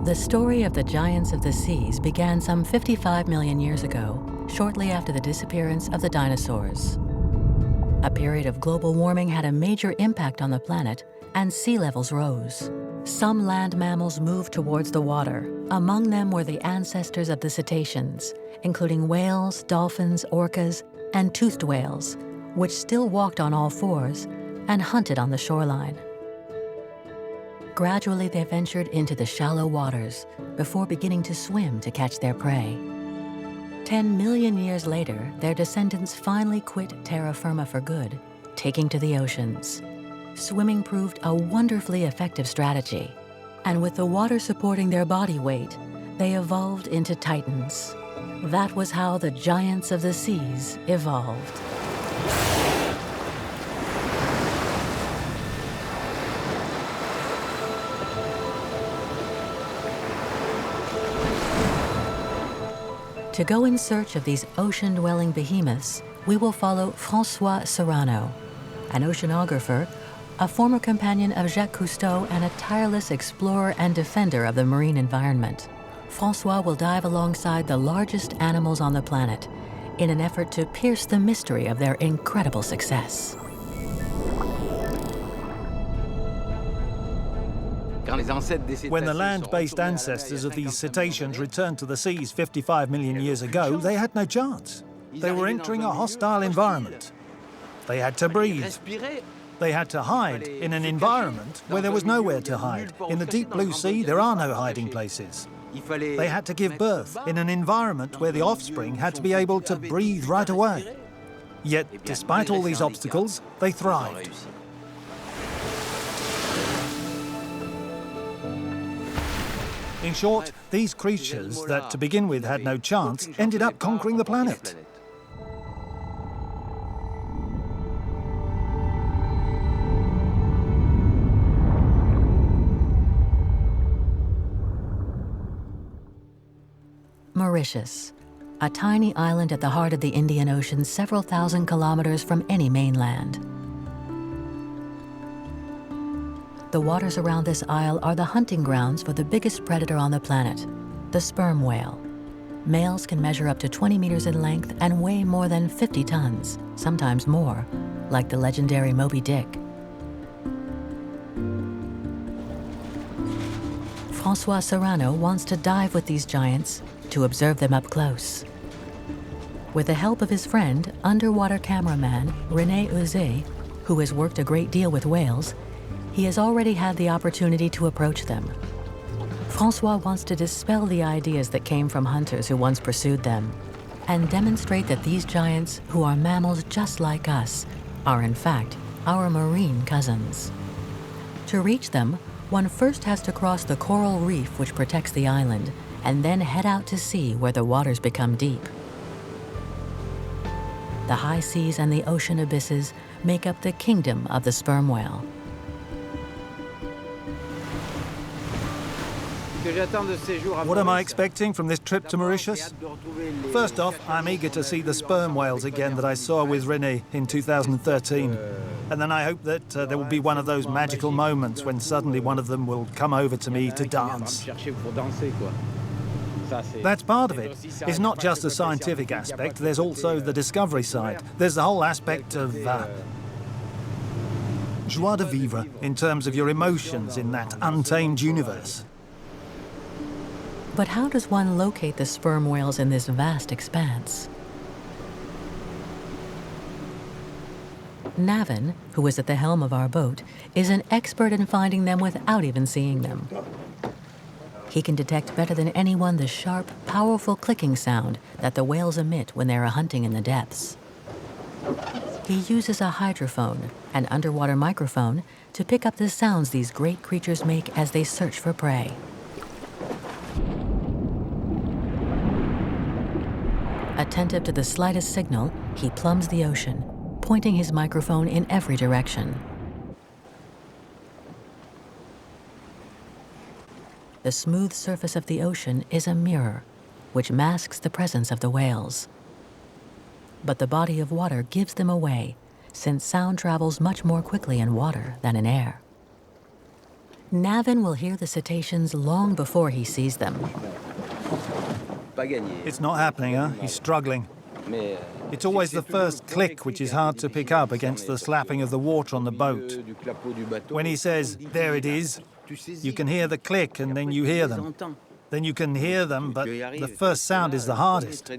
The story of the giants of the seas began some 55 million years ago, shortly after the disappearance of the dinosaurs. A period of global warming had a major impact on the planet, and sea levels rose. Some land mammals moved towards the water. Among them were the ancestors of the cetaceans, including whales, dolphins, orcas, and toothed whales, which still walked on all fours and hunted on the shoreline. Gradually, they ventured into the shallow waters before beginning to swim to catch their prey. 10 million years later, their descendants finally quit terra firma for good, taking to the oceans. Swimming proved a wonderfully effective strategy, and with the water supporting their body weight, they evolved into titans. That was how the giants of the seas evolved. To go in search of these ocean-dwelling behemoths, we will follow François Serrano, an oceanographer, a former companion of Jacques Cousteau, and a tireless explorer and defender of the marine environment. François will dive alongside the largest animals on the planet in an effort to pierce the mystery of their incredible success. When the land-based ancestors of these cetaceans returned to the seas 55 million years ago, they had no chance. They were entering a hostile environment. They had to breathe. They had to hide in an environment where there was nowhere to hide. In the deep blue sea, there are no hiding places. They had to give birth in an environment where the offspring had to be able to breathe right away. Yet, despite all these obstacles, they thrived. In short, these creatures that to begin with had no chance ended up conquering the planet. Mauritius, a tiny island at the heart of the Indian Ocean, several thousand kilometers from any mainland. The waters around this isle are the hunting grounds for the biggest predator on the planet, the sperm whale. Males can measure up to 20 meters in length and weigh more than 50 tons, sometimes more, like the legendary Moby Dick. François Serrano wants to dive with these giants to observe them up close. With the help of his friend, underwater cameraman René Euzet, who has worked a great deal with whales, he has already had the opportunity to approach them. François wants to dispel the ideas that came from hunters who once pursued them and demonstrate that these giants, who are mammals just like us, are in fact our marine cousins. To reach them, one first has to cross the coral reef which protects the island and then head out to sea where the waters become deep. The high seas and the ocean abysses make up the kingdom of the sperm whale. What am I expecting from this trip to Mauritius? First off, I'm eager to see the sperm whales again that I saw with René in 2013. And then I hope that there will be one of those magical moments when suddenly one of them will come over to me to dance. That's part of it. It's not just the scientific aspect, there's also the discovery side. There's the whole aspect of joie de vivre in terms of your emotions in that untamed universe. But how does one locate the sperm whales in this vast expanse? Navin, who is at the helm of our boat, is an expert in finding them without even seeing them. He can detect better than anyone the sharp, powerful clicking sound that the whales emit when they are hunting in the depths. He uses a hydrophone, an underwater microphone, to pick up the sounds these great creatures make as they search for prey. Attentive to the slightest signal, he plumbs the ocean, pointing his microphone in every direction. The smooth surface of the ocean is a mirror, which masks the presence of the whales. But the body of water gives them away, since sound travels much more quickly in water than in air. Navin will hear the cetaceans long before he sees them. It's not happening, huh? He's struggling. It's always the first click which is hard to pick up against the slapping of the water on the boat. When he says, "There it is," you can hear the click and then you hear them. Then you can hear them, but the first sound is the hardest.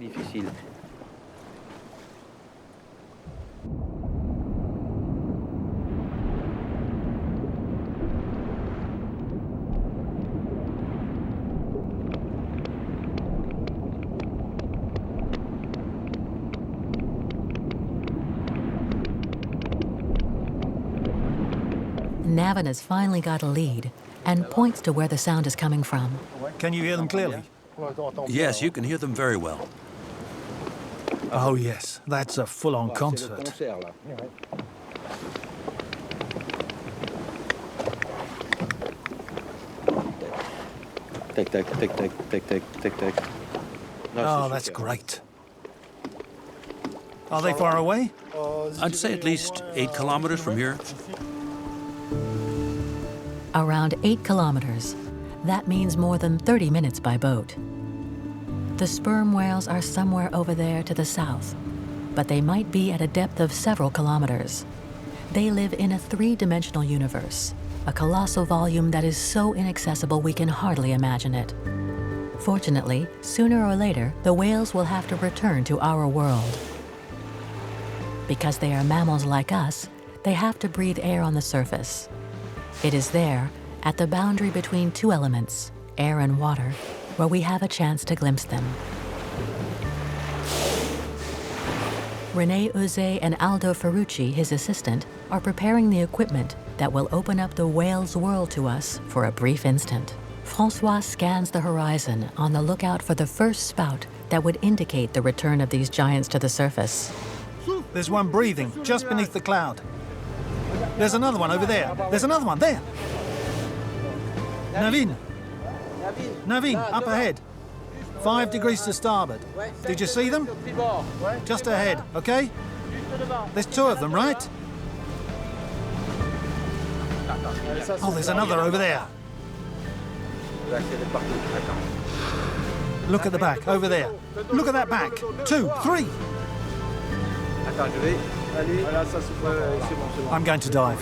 Navin has finally got a lead and points to where the sound is coming from. Can you hear them clearly? Yes, you can hear them very well. Oh yes, that's a full-on concert. Oh, that's great. Are they far away? I'd say at least 8 kilometers from here. Around 8 kilometers. That means more than 30 minutes by boat. The sperm whales are somewhere over there to the south, but they might be at a depth of several kilometers. They live in a 3-dimensional universe, a colossal volume that is so inaccessible we can hardly imagine it. Fortunately, sooner or later, the whales will have to return to our world. Because they are mammals like us, they have to breathe air on the surface. It is there, at the boundary between 2 elements, air and water, where we have a chance to glimpse them. René Uzé and Aldo Ferrucci, his assistant, are preparing the equipment that will open up the whale's world to us for a brief instant. François scans the horizon on the lookout for the first spout that would indicate the return of these giants to the surface. There's one breathing just beneath the cloud. There's another one over there. There's another one there. Navin. Navin, up ahead. 5 degrees to starboard. Did you see them? Just ahead, okay? There's 2 of them, right? Oh, there's another over there. Look at the back, over there. Look at that back. 2, 3. I'm going to dive.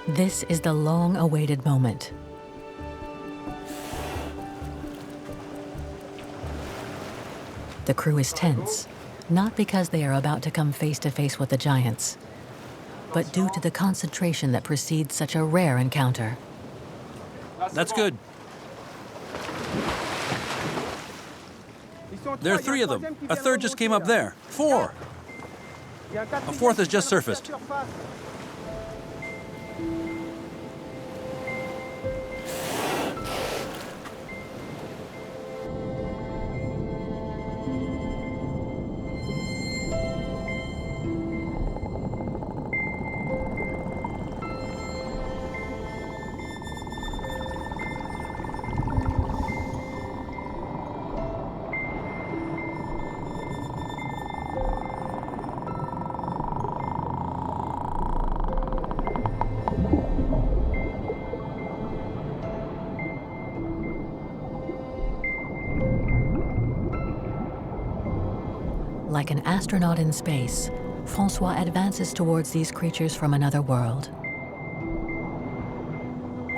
This is the long-awaited moment. The crew is tense, not because they are about to come face to face with the giants, but due to the concentration that precedes such a rare encounter. That's good. There are 3 of them. A third just came up there. 4. A 4th has just surfaced. Like an astronaut in space, François advances towards these creatures from another world.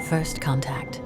First contact.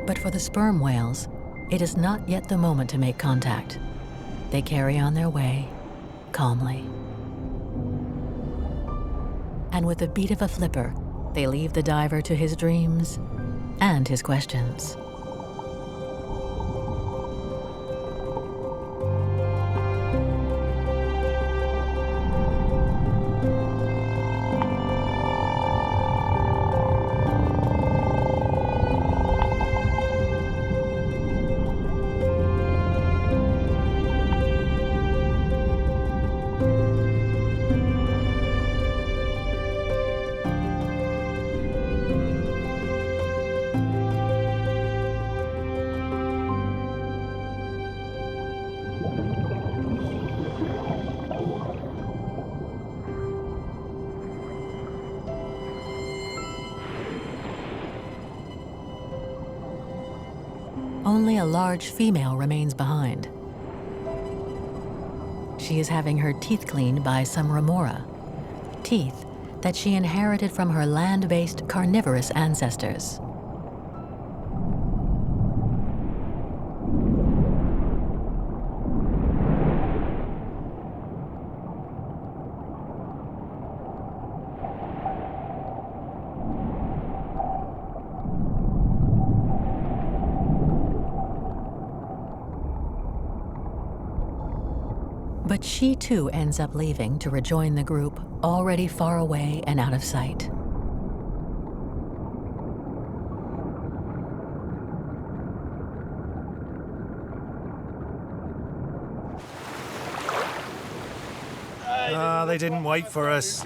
But for the sperm whales, it is not yet the moment to make contact. They carry on their way, calmly. And with the beat of a flipper, they leave the diver to his dreams and his questions. Only a large female remains behind. She is having her teeth cleaned by some remora, teeth that she inherited from her land-based carnivorous ancestors. But she too ends up leaving to rejoin the group, already far away and out of sight. They didn't wait for us.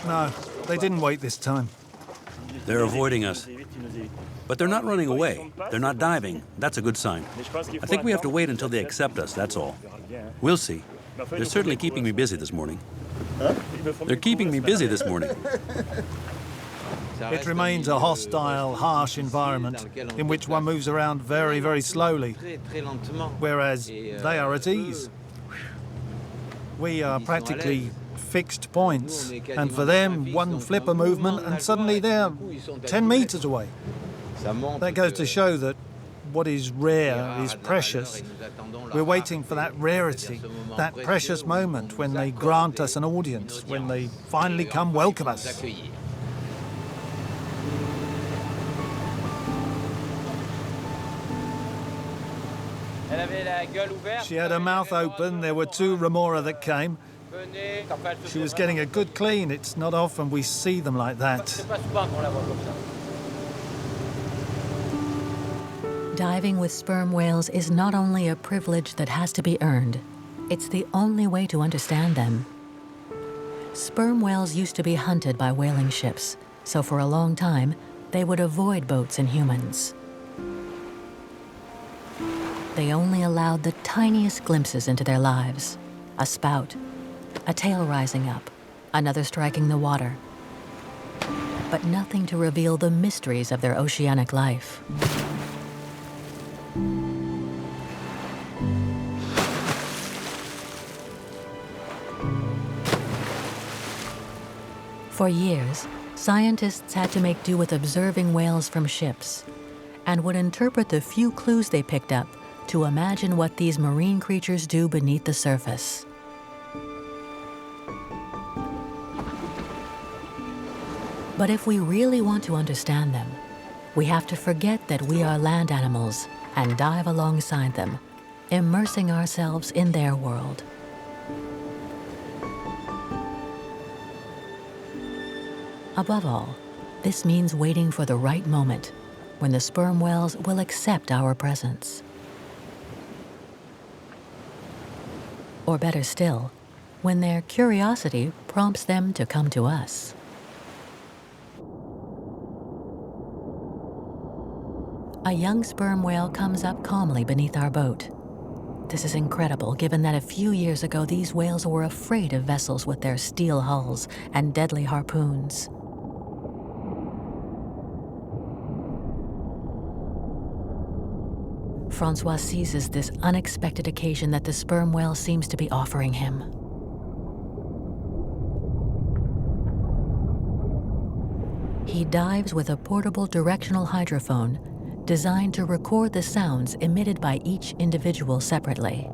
No, they didn't wait this time. They're avoiding us. But they're not running away. They're not diving. That's a good sign. I think we have to wait until they accept us, that's all. We'll see. They're certainly keeping me busy this morning. They're keeping me busy this morning. It remains a hostile, harsh environment in which one moves around very, very slowly, whereas they are at ease. We are practically fixed points, and for them, one flipper movement and suddenly they're 10 meters away. That goes to show that what is rare is precious. We're waiting for that rarity, that precious moment when they grant us an audience, when they finally come welcome us. She had her mouth open. There were two remora that came. She was getting a good clean. It's not often we see them like that. Diving with sperm whales is not only a privilege that has to be earned, it's the only way to understand them. Sperm whales used to be hunted by whaling ships, so for a long time, they would avoid boats and humans. They only allowed the tiniest glimpses into their lives. A spout, a tail rising up, another striking the water. But nothing to reveal the mysteries of their oceanic life. For years, scientists had to make do with observing whales from ships and would interpret the few clues they picked up to imagine what these marine creatures do beneath the surface. But if we really want to understand them, we have to forget that we are land animals and dive alongside them, immersing ourselves in their world. Above all, this means waiting for the right moment when the sperm whales will accept our presence. Or better still, when their curiosity prompts them to come to us. A young sperm whale comes up calmly beneath our boat. This is incredible, given that a few years ago these whales were afraid of vessels with their steel hulls and deadly harpoons. Francois seizes this unexpected occasion that the sperm whale seems to be offering him. He dives with a portable directional hydrophone designed to record the sounds emitted by each individual separately.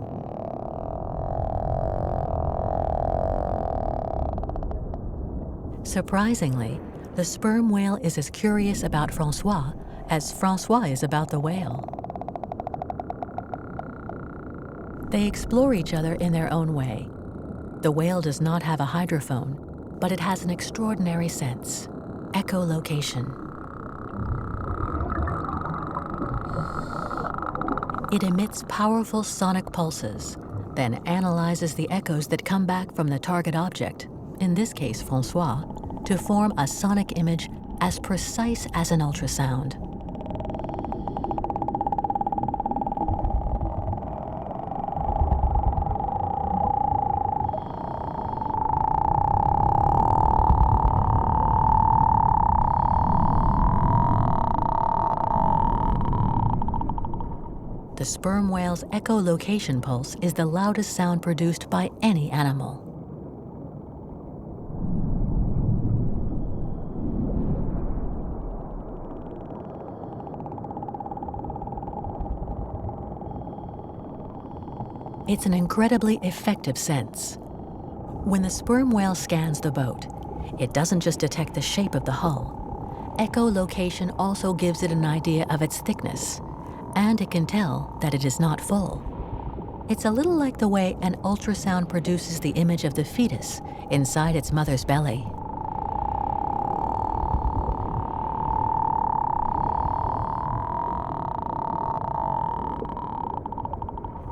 Surprisingly, the sperm whale is as curious about Francois as Francois is about the whale. They explore each other in their own way. The whale does not have a hydrophone, but it has an extraordinary sense: echolocation. It emits powerful sonic pulses, then analyzes the echoes that come back from the target object, in this case Francois, to form a sonic image as precise as an ultrasound. The sperm whale's echolocation pulse is the loudest sound produced by any animal. It's an incredibly effective sense. When the sperm whale scans the boat, it doesn't just detect the shape of the hull. Echolocation also gives it an idea of its thickness, and it can tell that it is not full. It's a little like the way an ultrasound produces the image of the fetus inside its mother's belly.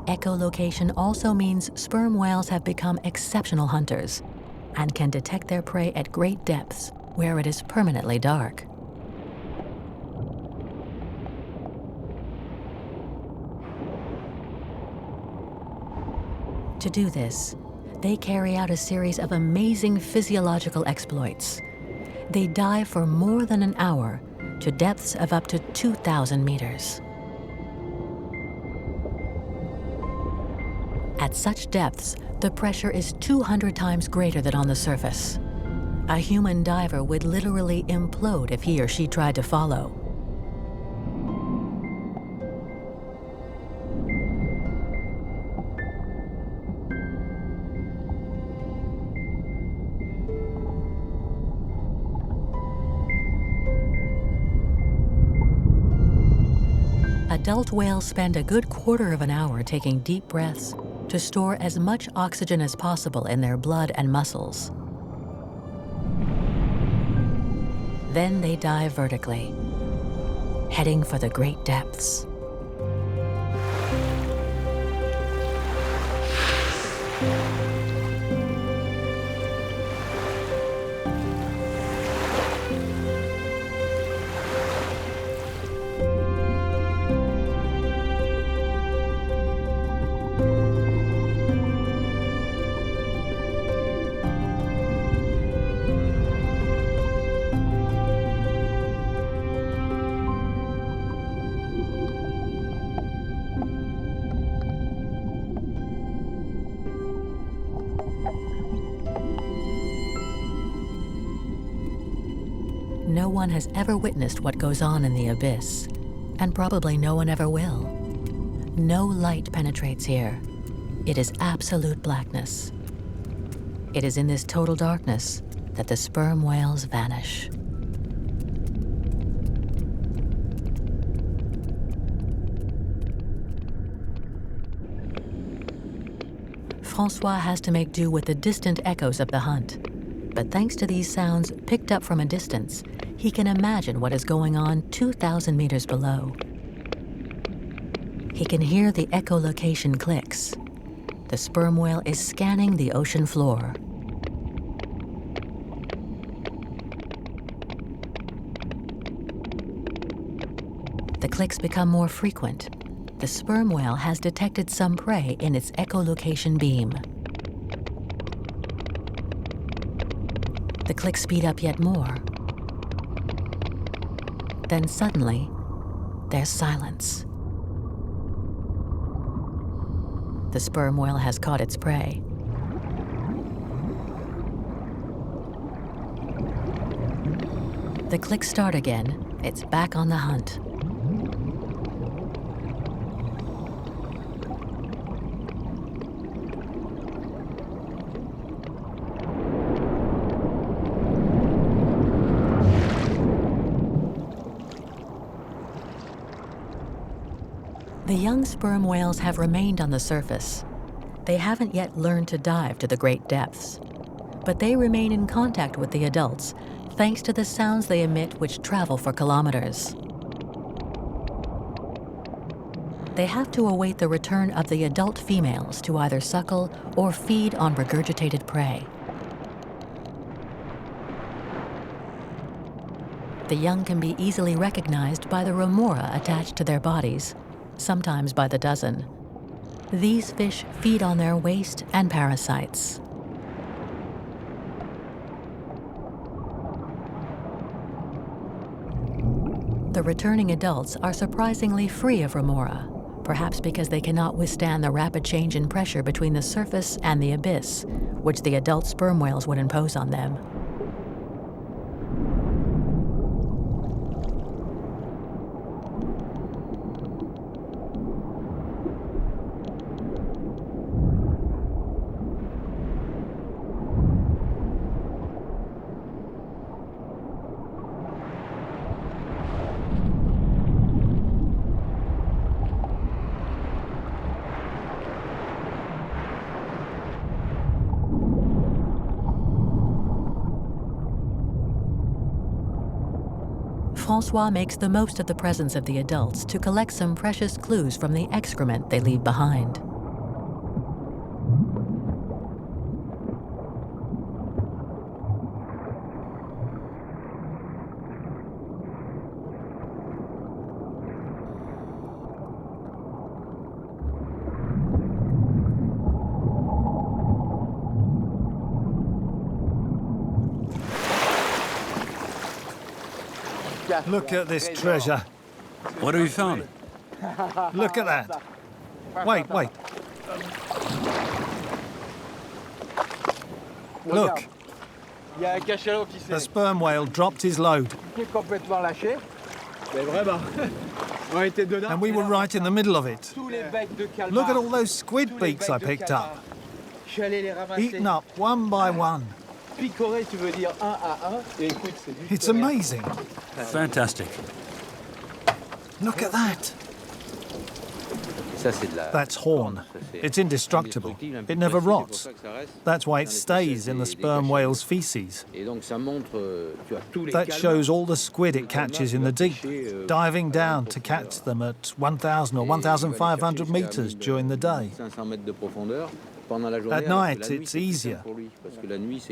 Echolocation also means sperm whales have become exceptional hunters and can detect their prey at great depths where it is permanently dark. To do this, they carry out a series of amazing physiological exploits. They dive for more than an hour to depths of up to 2,000 meters. At such depths, the pressure is 200 times greater than on the surface. A human diver would literally implode if he or she tried to follow. Adult whales spend a good quarter of an hour taking deep breaths to store as much oxygen as possible in their blood and muscles. Then they dive vertically, heading for the great depths. No one has ever witnessed what goes on in the abyss, and probably no one ever will. No light penetrates here. It is absolute blackness. It is in this total darkness that the sperm whales vanish. Francois has to make do with the distant echoes of the hunt. But thanks to these sounds picked up from a distance, he can imagine what is going on 2,000 meters below. He can hear the echolocation clicks. The sperm whale is scanning the ocean floor. The clicks become more frequent. The sperm whale has detected some prey in its echolocation beam. The clicks speed up yet more. Then suddenly, there's silence. The sperm whale has caught its prey. The clicks start again. It's back on the hunt. The young sperm whales have remained on the surface. They haven't yet learned to dive to the great depths, but they remain in contact with the adults thanks to the sounds they emit, which travel for kilometers. They have to await the return of the adult females to either suckle or feed on regurgitated prey. The young can be easily recognized by the remora attached to their bodies, sometimes by the dozen. These fish feed on their waste and parasites. The returning adults are surprisingly free of remora, perhaps because they cannot withstand the rapid change in pressure between the surface and the abyss, which the adult sperm whales would impose on them. Francois makes the most of the presence of the adults to collect some precious clues from the excrement they leave behind. Look at this treasure. What have you found? Look at that. Wait. Look. The sperm whale dropped his load. And we were right in the middle of it. Look at all those squid beaks I picked up. Eaten up one by one. It's amazing. Fantastic. Look at that. That's horn. It's indestructible. It never rots. That's why it stays in the sperm whale's feces. That shows all the squid it catches in the deep, diving down to catch them at 1,000 or 1,500 meters during the day. At night, it's easier.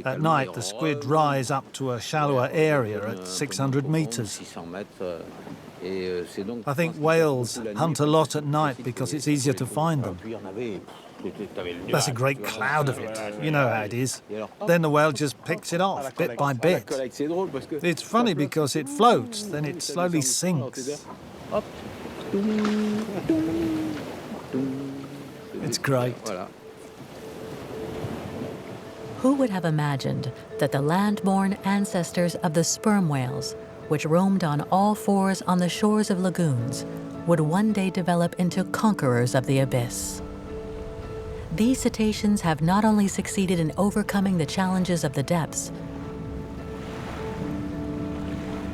At night, the squid rise up to a shallower area at 600 meters. I think whales hunt a lot at night because it's easier to find them. That's a great cloud of it. You know how it is. Then the whale just picks it off, bit by bit. It's funny because it floats, then it slowly sinks. It's great. Who would have imagined that the land-born ancestors of the sperm whales, which roamed on all fours on the shores of lagoons, would one day develop into conquerors of the abyss? These cetaceans have not only succeeded in overcoming the challenges of the depths,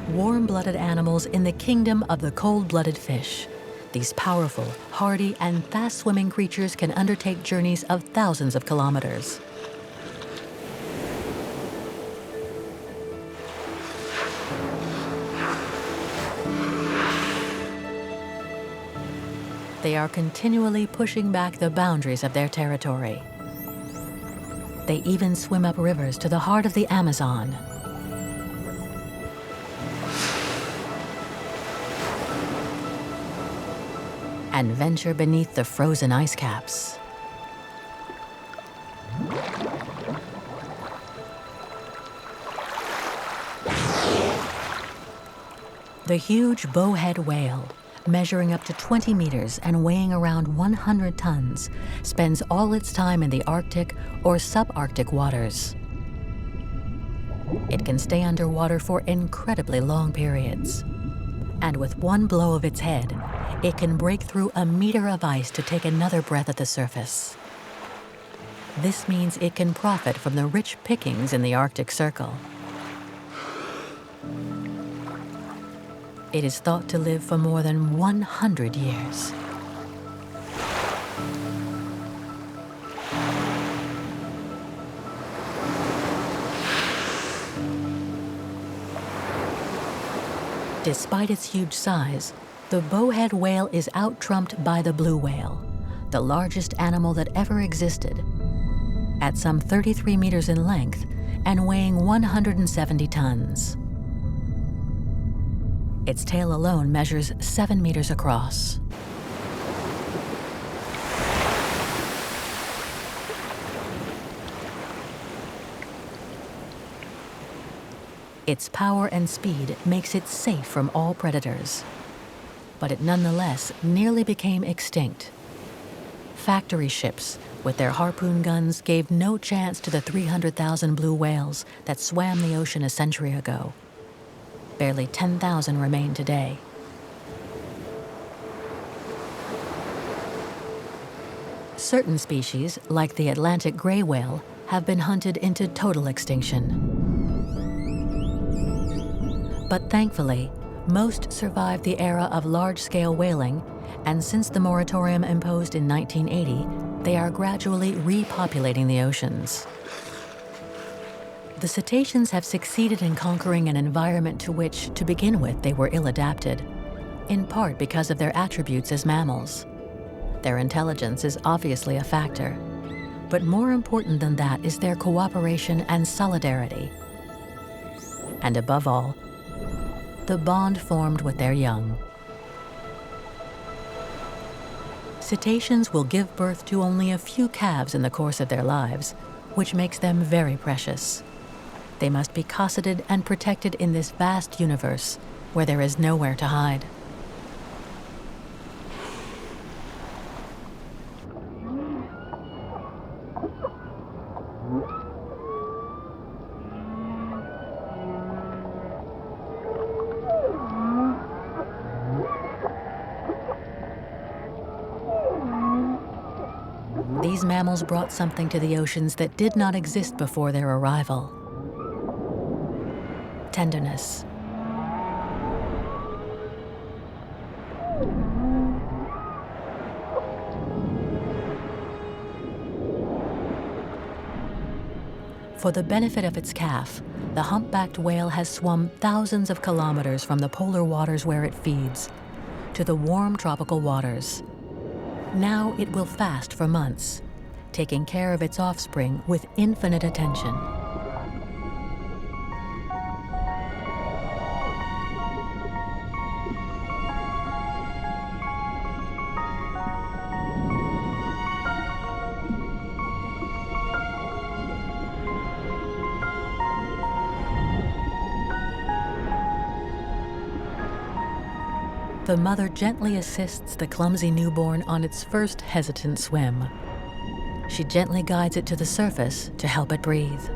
warm-blooded animals in the kingdom of the cold-blooded fish. These powerful, hardy, and fast-swimming creatures can undertake journeys of thousands of kilometers. They are continually pushing back the boundaries of their territory. They even swim up rivers to the heart of the Amazon. And venture beneath the frozen ice caps. The huge bowhead whale, measuring up to 20 meters and weighing around 100 tons, spends all its time in the Arctic or subarctic waters. It can stay underwater for incredibly long periods. And with one blow of its head, it can break through a meter of ice to take another breath at the surface. This means it can profit from the rich pickings in the Arctic Circle. It is thought to live for more than 100 years. Despite its huge size, the bowhead whale is out-trumped by the blue whale, the largest animal that ever existed, at some 33 meters in length and weighing 170 tons. Its tail alone measures 7 meters across. Its power and speed makes it safe from all predators, but it nonetheless nearly became extinct. Factory ships with their harpoon guns gave no chance to the 300,000 blue whales that swam the ocean a century ago. Barely 10,000 remain today. Certain species, like the Atlantic gray whale, have been hunted into total extinction. But thankfully, most survived the era of large-scale whaling, and since the moratorium imposed in 1980, they are gradually repopulating the oceans. The cetaceans have succeeded in conquering an environment to which, to begin with, they were ill-adapted, in part because of their attributes as mammals. Their intelligence is obviously a factor, but more important than that is their cooperation and solidarity. And above all, the bond formed with their young. Cetaceans will give birth to only a few calves in the course of their lives, which makes them very precious. They must be cosseted and protected in this vast universe where there is nowhere to hide. These mammals brought something to the oceans that did not exist before their arrival: tenderness. For the benefit of its calf, the humpbacked whale has swum thousands of kilometers from the polar waters where it feeds to the warm tropical waters. Now it will fast for months, taking care of its offspring with infinite attention. The mother gently assists the clumsy newborn on its first hesitant swim. She gently guides it to the surface to help it breathe.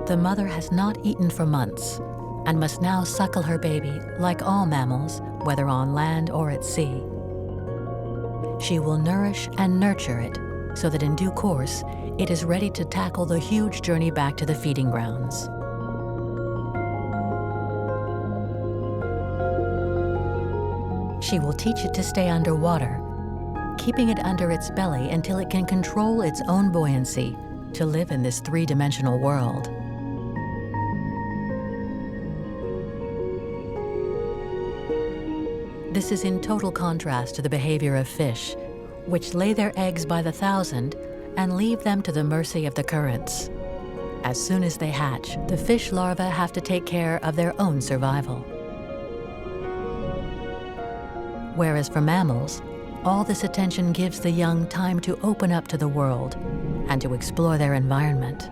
The mother has not eaten for months and must now suckle her baby like all mammals, whether on land or at sea. She will nourish and nurture it so that in due course, it is ready to tackle the huge journey back to the feeding grounds. She will teach it to stay underwater, keeping it under its belly until it can control its own buoyancy to live in this three-dimensional world. This is in total contrast to the behavior of fish, which lay their eggs by the thousand and leave them to the mercy of the currents. As soon as they hatch, the fish larvae have to take care of their own survival. Whereas for mammals, all this attention gives the young time to open up to the world and to explore their environment.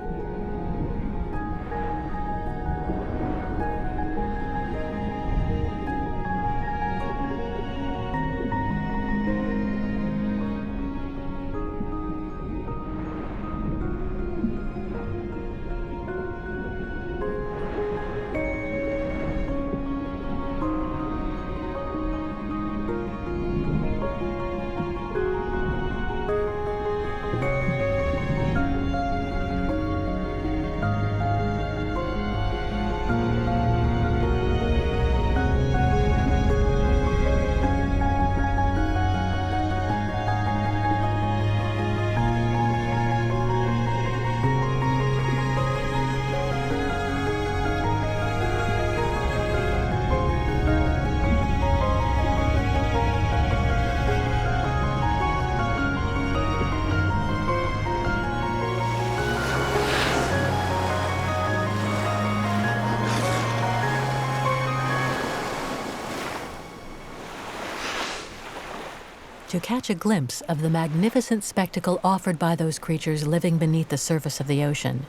To catch a glimpse of the magnificent spectacle offered by those creatures living beneath the surface of the ocean,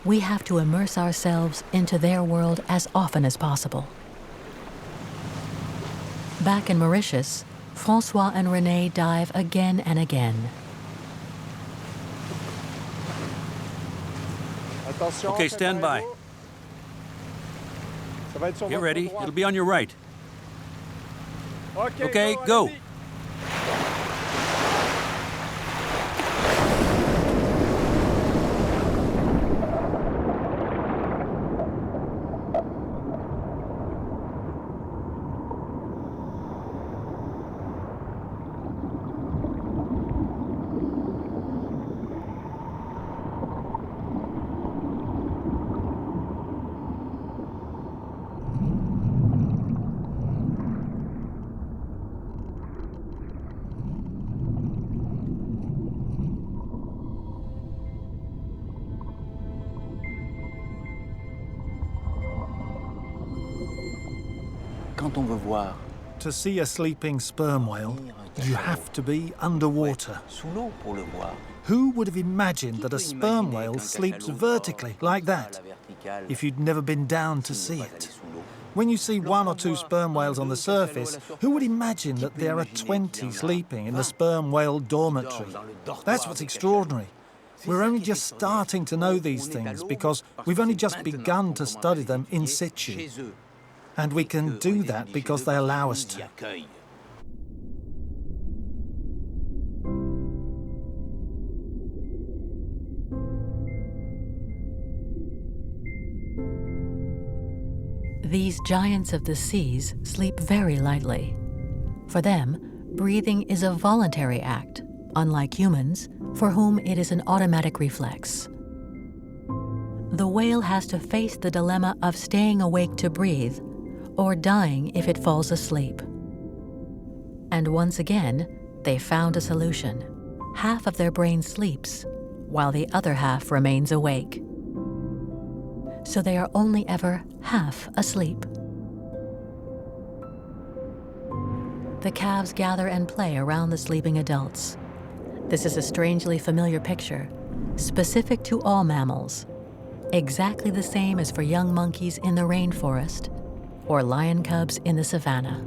we have to immerse ourselves into their world as often as possible. Back in Mauritius, Francois and René dive again and again. Okay, stand by. Get ready. It'll be on your right. Okay, go. To see a sleeping sperm whale, you have to be underwater. Who would have imagined that a sperm whale sleeps vertically like that if you'd never been down to see it? When you see 1 or 2 sperm whales on the surface, who would imagine that there are 20 sleeping in the sperm whale dormitory? That's what's extraordinary. We're only just starting to know these things because we've only just begun to study them in situ. And we can do that because they allow us to. These giants of the seas sleep very lightly. For them, breathing is a voluntary act, unlike humans, for whom it is an automatic reflex. The whale has to face the dilemma of staying awake to breathe or dying if it falls asleep. And once again, they found a solution. Half of their brain sleeps, while the other half remains awake. So they are only ever half asleep. The calves gather and play around the sleeping adults. This is a strangely familiar picture, specific to all mammals, exactly the same as for young monkeys in the rainforest or lion cubs in the savannah.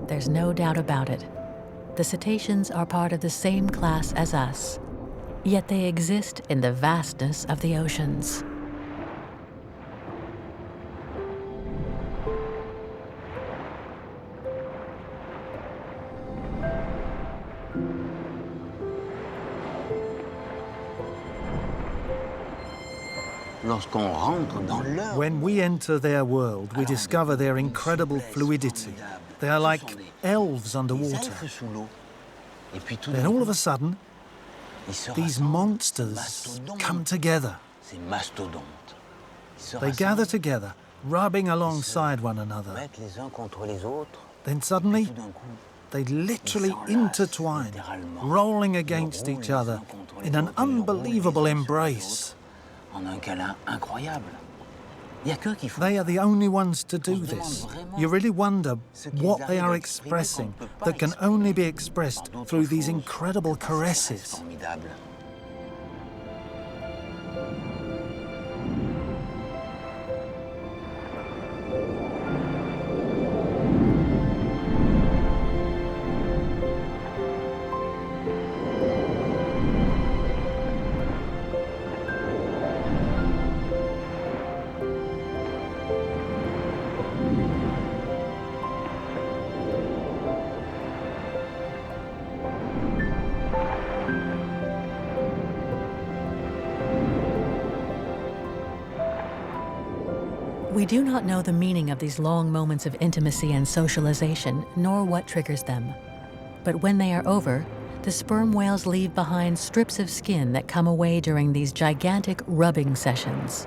There's no doubt about it. The cetaceans are part of the same class as us, yet they exist in the vastness of the oceans. When we enter their world, we discover their incredible fluidity. They are like elves underwater. Then all of a sudden, these monsters come together. They gather together, rubbing alongside one another. Then suddenly, they literally intertwine, rolling against each other in an unbelievable embrace. They are the only ones to do this. You really wonder what they are expressing that can only be expressed through these incredible caresses. We do not know the meaning of these long moments of intimacy and socialization, nor what triggers them. But when they are over, the sperm whales leave behind strips of skin that come away during these gigantic rubbing sessions.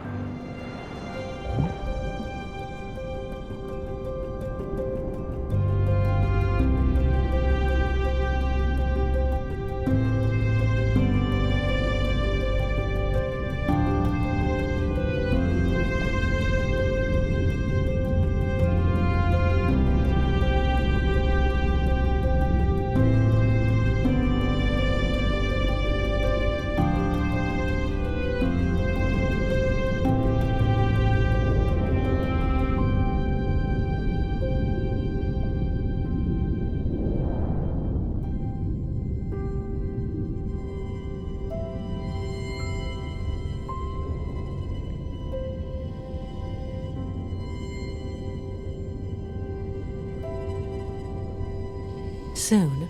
Soon,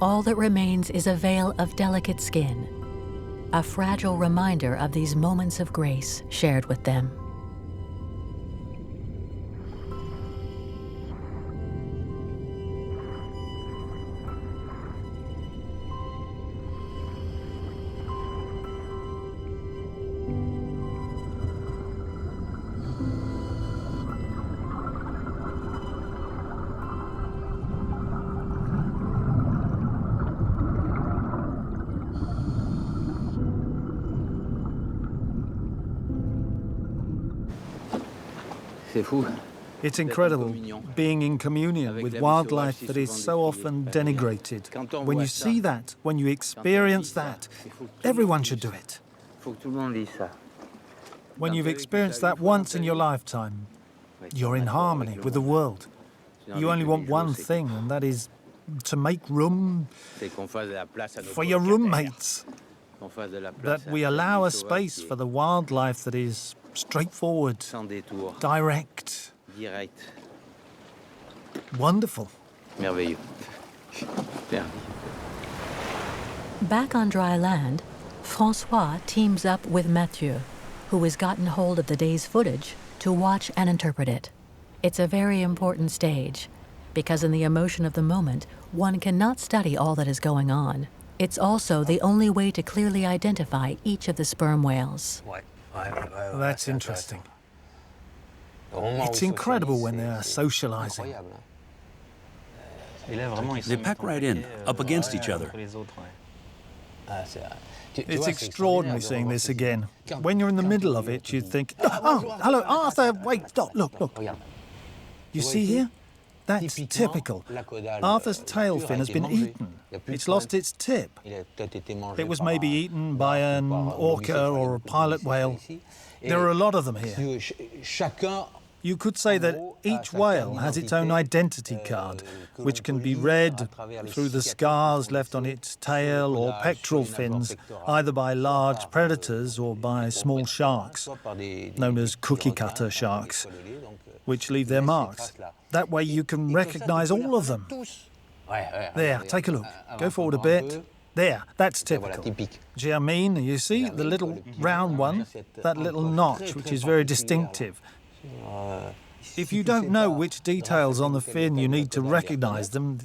all that remains is a veil of delicate skin, a fragile reminder of these moments of grace shared with them. It's incredible being in communion with wildlife that is so often denigrated. When you see that, when you experience that, everyone should do it. When you've experienced that once in your lifetime, you're in harmony with the world. You only want one thing, and that is to make room for your roommates. That we allow a space for the wildlife that is straightforward, direct, wonderful. Back on dry land, François teams up with Mathieu, who has gotten hold of the day's footage to watch and interpret it. It's a very important stage, because in the emotion of the moment, one cannot study all that is going on. It's also the only way to clearly identify each of the sperm whales. That's interesting. It's incredible when they are socializing. They pack right in, up against each other. It's extraordinary seeing this again. When you're in the middle of it, you'd think, oh, hello, Arthur, wait, stop, look. You see here? That's typical. Arthur's tail fin has been eaten. It's lost its tip. It was maybe eaten by an orca or a pilot whale. There are a lot of them here. You could say that each whale has its own identity card, which can be read through the scars left on its tail or pectoral fins, either by large predators or by small sharks, known as cookie-cutter sharks, which leave their marks. That way you can recognize all of them. There, take a look. Go forward a bit. There, that's typical. Germaine, you see, the little round one, that little notch, which is very distinctive. If you don't know which details on the fin you need to recognize them,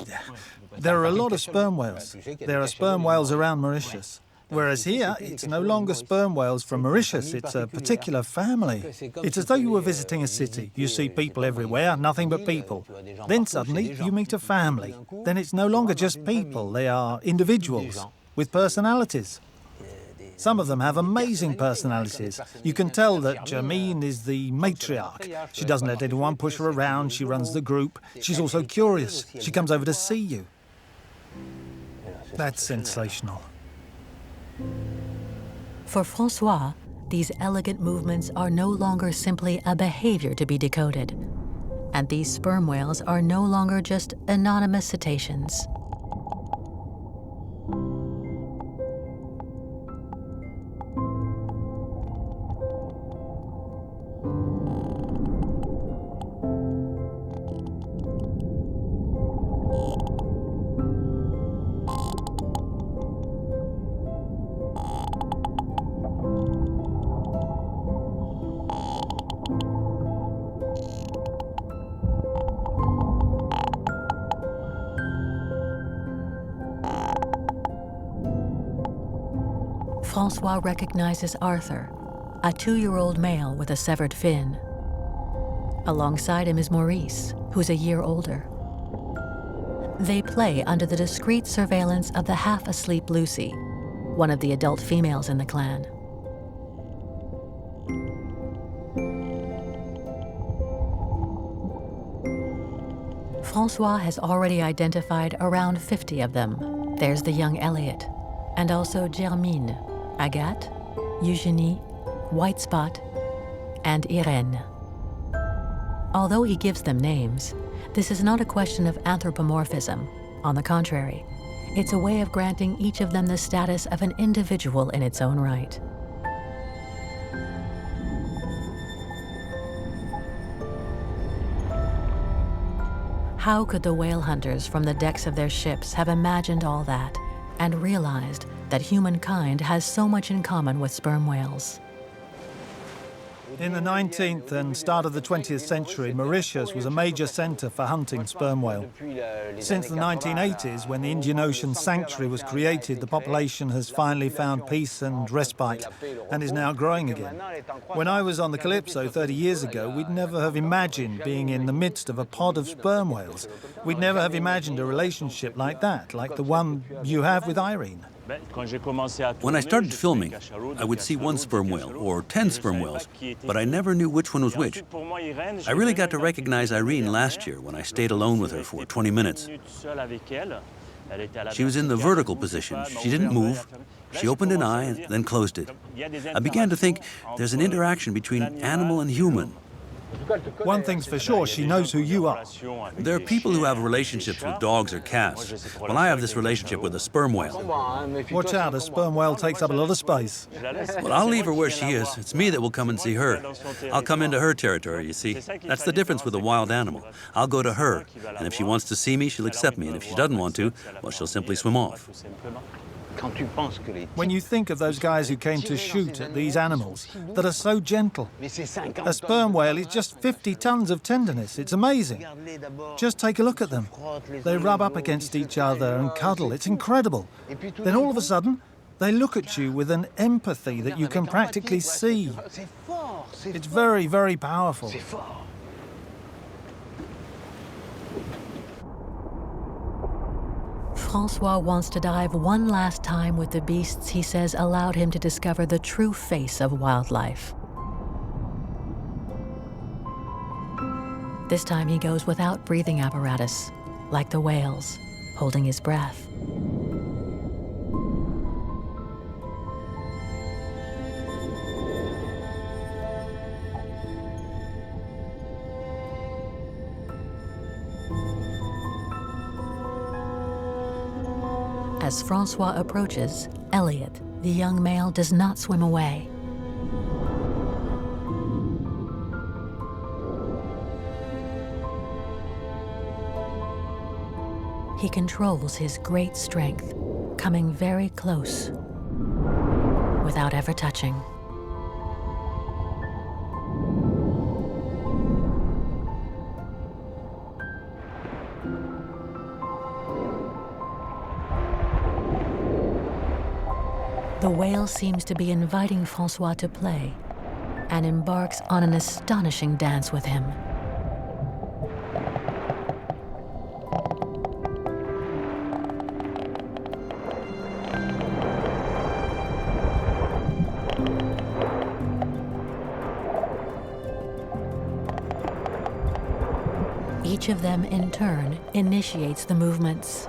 there are a lot of sperm whales. There are sperm whales around Mauritius. Whereas here, it's no longer sperm whales from Mauritius, it's a particular family. It's as though you were visiting a city. You see people everywhere, nothing but people. Then suddenly, you meet a family. Then it's no longer just people, they are individuals with personalities. Some of them have amazing personalities. You can tell that Jermine is the matriarch. She doesn't let anyone push her around, she runs the group. She's also curious. She comes over to see you. That's sensational. For Francois, these elegant movements are no longer simply a behavior to be decoded. And these sperm whales are no longer just anonymous cetaceans. Francois recognizes Arthur, a 2-year-old male with a severed fin. Alongside him is Maurice, who's a year older. They play under the discreet surveillance of the half-asleep Lucy, one of the adult females in the clan. Francois has already identified around 50 of them. There's the young Elliot, and also Jermine, Agathe, Eugenie, White Spot, and Irene. Although he gives them names, this is not a question of anthropomorphism. On the contrary, it's a way of granting each of them the status of an individual in its own right. How could the whale hunters from the decks of their ships have imagined all that and realized that humankind has so much in common with sperm whales? In the 19th and start of the 20th century, Mauritius was a major centre for hunting sperm whale. Since the 1980s, when the Indian Ocean Sanctuary was created, the population has finally found peace and respite and is now growing again. When I was on the Calypso 30 years ago, we'd never have imagined being in the midst of a pod of sperm whales. We'd never have imagined a relationship like that, like the one you have with Irene. When I started filming, I would see one sperm whale or 10 sperm whales, but I never knew which one was which. I really got to recognize Irene last year when I stayed alone with her for 20 minutes. She was in the vertical position. She didn't move. She opened an eye and then closed it. I began to think there's an interaction between animal and human. One thing's for sure, she knows who you are. There are people who have relationships with dogs or cats. Well, I have this relationship with a sperm whale. Watch out, a sperm whale takes up a lot of space. Well, I'll leave her where she is. It's me that will come and see her. I'll come into her territory, you see. That's the difference with a wild animal. I'll go to her, and if she wants to see me, she'll accept me, and if she doesn't want to, well, she'll simply swim off. When you think of those guys who came to shoot at these animals that are so gentle, a sperm whale is just 50 tons of tenderness. It's amazing. Just take a look at them. They rub up against each other and cuddle. It's incredible. Then all of a sudden, they look at you with an empathy that you can practically see. It's very, very powerful. Francois wants to dive one last time with the beasts he says allowed him to discover the true face of wildlife. This time he goes without breathing apparatus, like the whales, holding his breath. As Francois approaches, Elliot, the young male, does not swim away. He controls his great strength, coming very close, without ever touching. The whale seems to be inviting Francois to play and embarks on an astonishing dance with him. each of them in turn initiates the movements.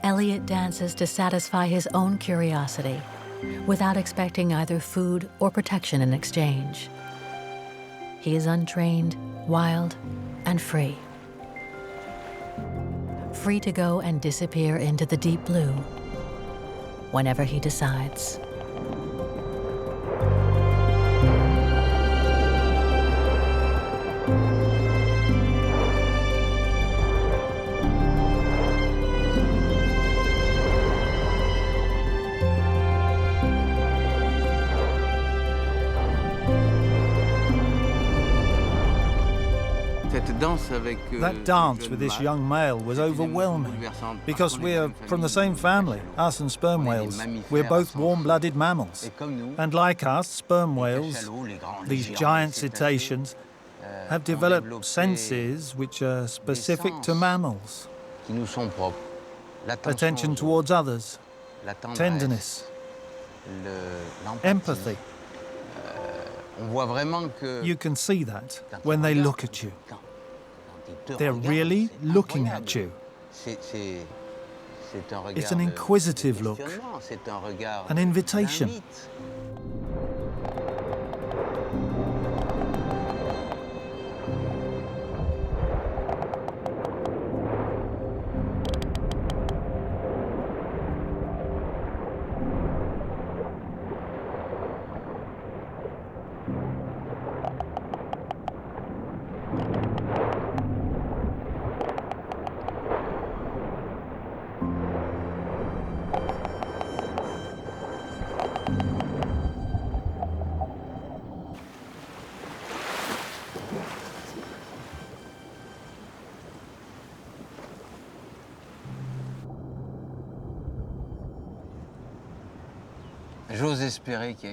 Elliot dances to satisfy his own curiosity, without expecting either food or protection in exchange. He is untrained, wild, and free. Free to go and disappear into the deep blue whenever he decides. That dance with this young male was overwhelming because we're from the same family, us and sperm whales. We're both warm-blooded mammals. And like us, sperm whales, these giant cetaceans, have developed senses which are specific to mammals. Attention towards others, tenderness, empathy. You can see that when they look at you. They're really looking at you. It's an inquisitive look, an invitation.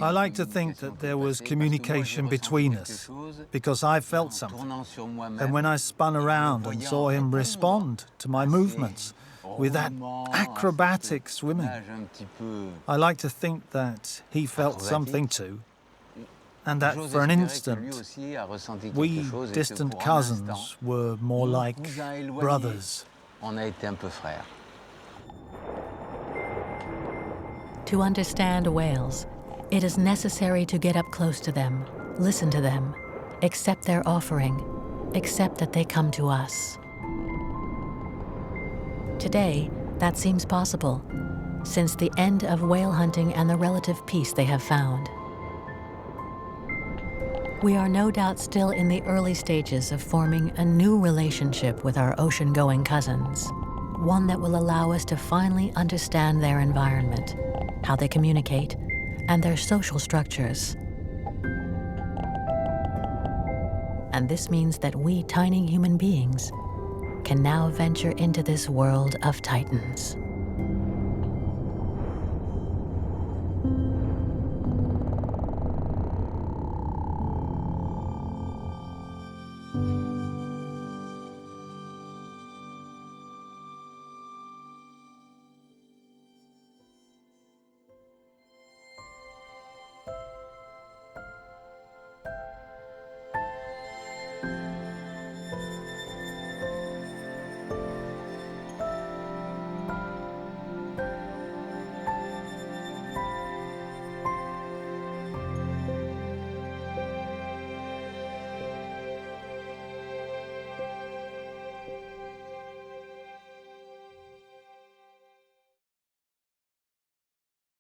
I like to think that there was communication between us, because I felt something. And when I spun around and saw him respond to my movements with that acrobatic swimming, I like to think that he felt something too, and that for an instant, we distant cousins were more like brothers. To understand whales, it is necessary to get up close to them, listen to them, accept their offering, accept that they come to us. Today, that seems possible, since the end of whale hunting and the relative peace they have found. We are no doubt still in the early stages of forming a new relationship with our ocean-going cousins, one that will allow us to finally understand their environment, how they communicate, and their social structures. And this means that we tiny human beings can now venture into this world of titans.